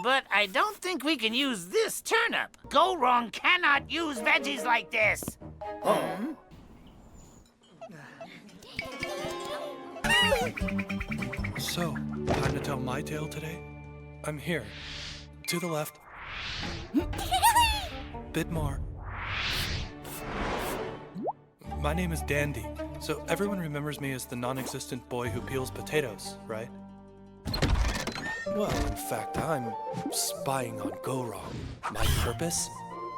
But I don't think we can use this turnip. Go Wrong cannot use veggies like this. So, time to tell my tale today? I'm here. To the left. Bit more. My name is Dandy, so everyone remembers me as the non-existent boy who peels potatoes, right? Well, in fact, I'm spying on Go Wrong. My purpose?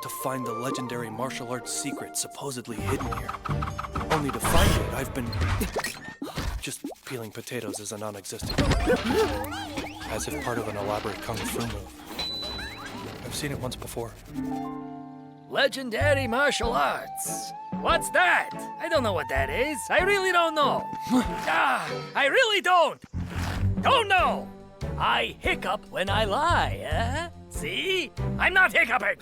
To find the legendary martial arts secret supposedly hidden here. Only to find it, I've been just peeling potatoes as a non-existent. As if part of an elaborate kung fu move. I've seen it once before. Legendary martial arts. What's that? I don't know what that is. I really don't know. I really don't. Don't know. I hiccup when I lie, eh? See? I'm not hiccuping.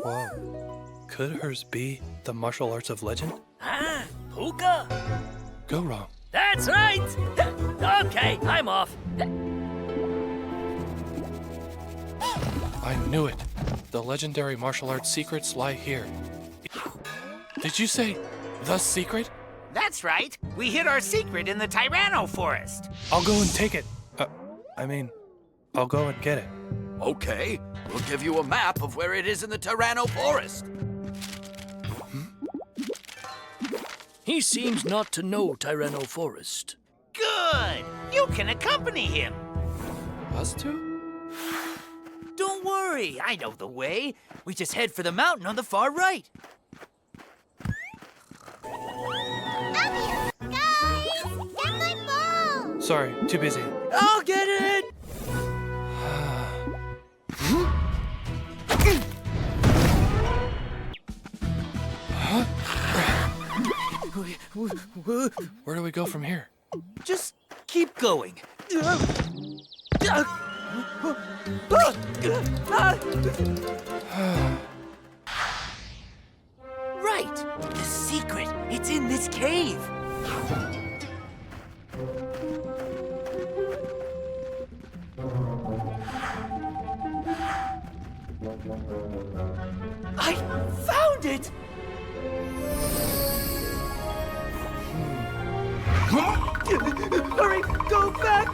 Whoa. Could hers be the martial arts of legend? Huh? Pucca? Go Wrong. That's right. Okay, I'm off. I knew it. The legendary martial arts secrets lie here. Did you say the secret? That's right. We hid our secret in the Tyrano forest. I'll go and take it. I'll go and get it. Okay, we'll give you a map of where it is in the Tyrano forest. He seems not to know Tyrano Forest. Good. You can accompany him. Us two? Don't worry, I know the way. We just head for the mountain on the far right. Guys, get my ball! Sorry, too busy. I'll get it! Where do we go from here? Just keep going. Right! The secret! It's in this cave! I found it! Hurry! Go back!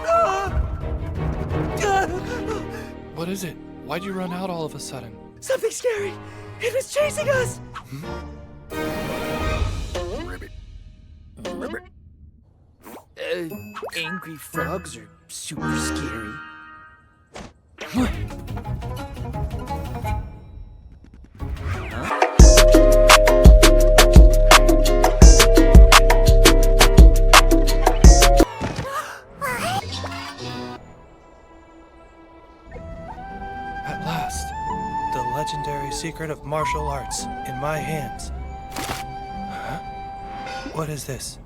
What is it? Why'd you run out all of a sudden? Something scary! It was chasing us! Angry frogs are super scary. At last, the legendary secret of martial arts in my hands. Huh? What is this?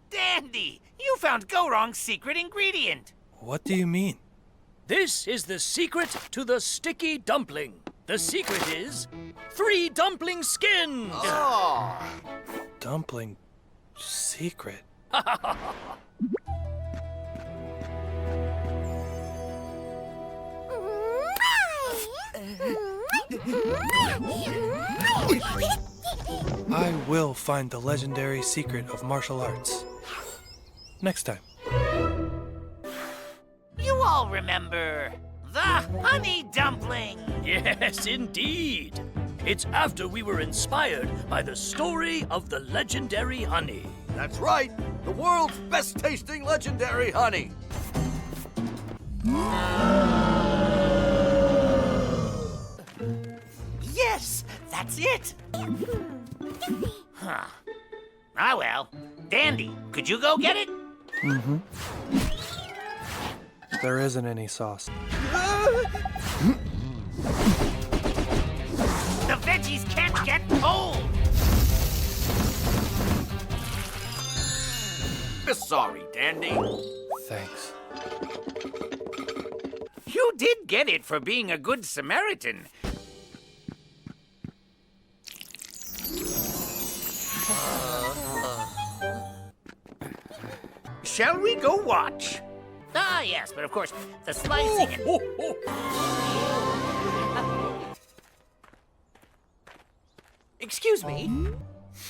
Dandy, you found Go Wrong's secret ingredient. What do you mean? This is the secret to the sticky dumpling. The secret is 3 dumpling skins. Dumpling secret? I will find the legendary secret of martial arts. Next time. You all remember the honey dumpling. Yes, indeed. It's after we were inspired by the story of the legendary honey. That's right, the world's best tasting legendary honey. Yes, that's it. Huh. Ah, well. Dandy, could you go get it? Mm-hmm. There isn't any sauce. The veggies can't get cold. Sorry, Dandy. Thanks. You did get it for being a good Samaritan. Shall we go watch? Ah, yes, but of course, the slicing... Excuse me?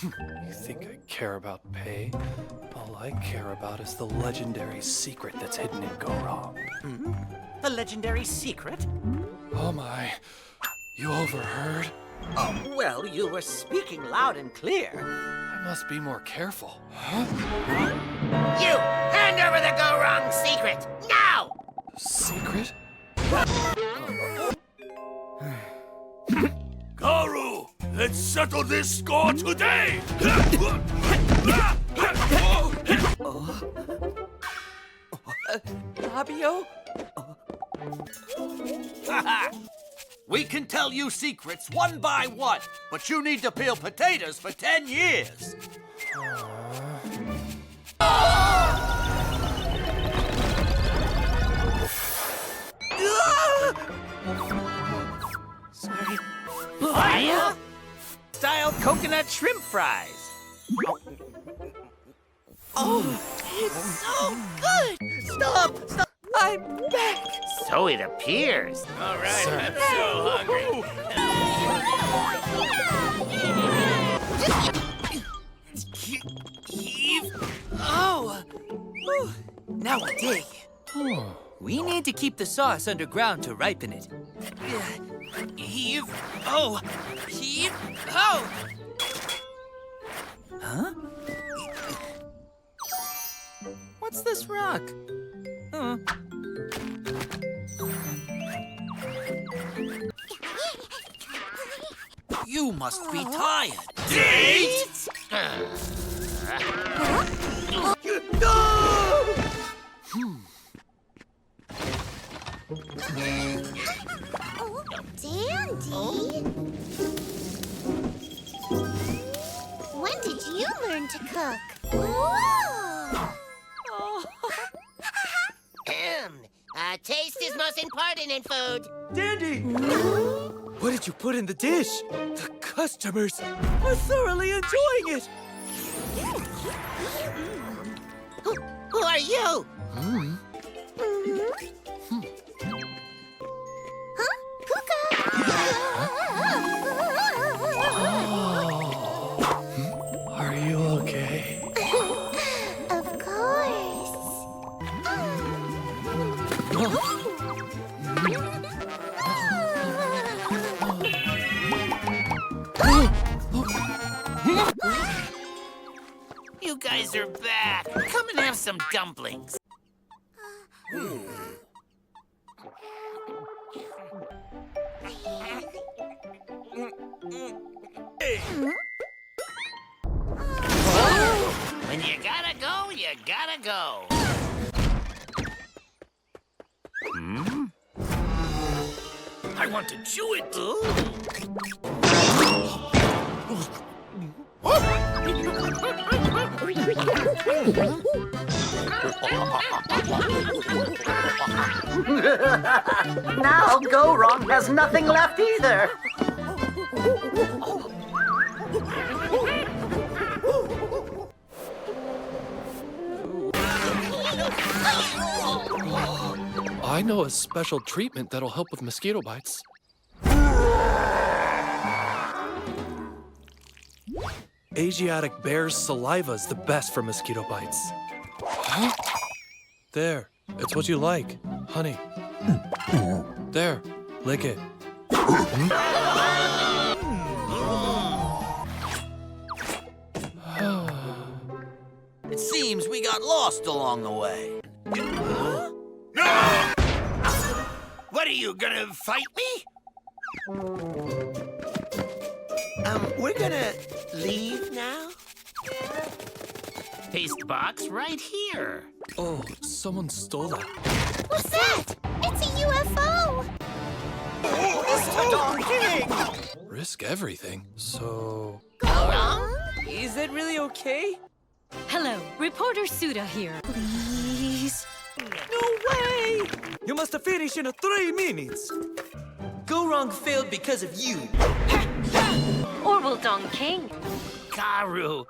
You think I care about pay? All I care about is the legendary secret that's hidden in Go Wrong. The legendary secret? Oh my, you overheard? Oh, well, you were speaking loud and clear. I must be more careful. You! Hand over the Go Wrong secret! Now! Secret? Karu, let's settle this score today! Fabio? We can tell you secrets one by one, but you need to peel potatoes for 10 years. Sorry. Fire? Style coconut shrimp fries. Oh, it's so good! Stop! Stop! I'm back! So it appears. All right, I'm so hungry. Heave! Oh! Whew. Now we dig. We need to keep the sauce underground to ripen it. Heave! Oh! Heave! Oh! Huh? What's this rock? Huh? You must be tired. Oh, Dandy. When did you learn to cook? Whoa! Taste is most important in food. Dandy! What did you put in the dish? The customers are thoroughly enjoying it. Who are you? Huh? Pucca! Are you okay? Of course. You guys are back. Come and have some dumplings. When you gotta go, you gotta go. I want to chew it. Now Go Wrong has nothing left either. I know a special treatment that'll help with mosquito bites. Asiatic bear's saliva is the best for mosquito bites. Huh? There, it's what you like, honey. There, lick it. It seems we got lost along the way. What are you gonna fight me? We're gonna leave now? Paste box right here. Oh, someone stole that. What's that? It's a UFO! Risk everything, so... Go wrong? Is that really okay? Hello, reporter Suda here. Please? No way! You must have finished in 3 minutes. Go Wrong failed because of you. Orwell Dong King. Karu.